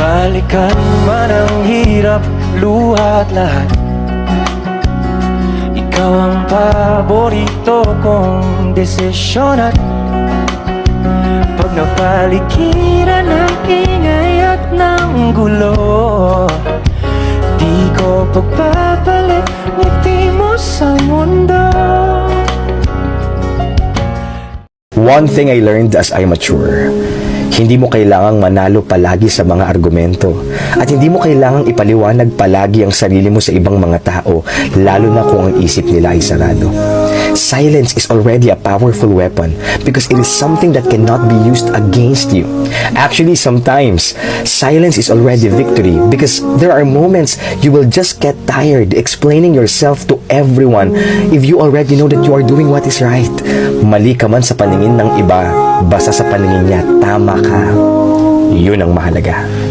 Balikan man ang hirap, luha at lahat, ikaw ang paborito kong desisyon. At pag napaligiran ng ingay at ng gulo, di ko pagpapalit ngiti mo sa mundo. One thing I learned as I mature, hindi mo kailangang manalo palagi sa mga argumento at hindi mo kailangang ipaliwanag palagi ang sarili mo sa ibang mga tao, lalo na kung ang isip nila ay sarado. Silence is already a powerful weapon because it is something that cannot be used against you. Actually, sometimes, silence is already victory because there are moments you will just get tired explaining yourself to everyone if you already know that you are doing what is right. Mali ka man sa paningin ng iba, basta sa paningin niya, tama ka. Yun ang mahalaga.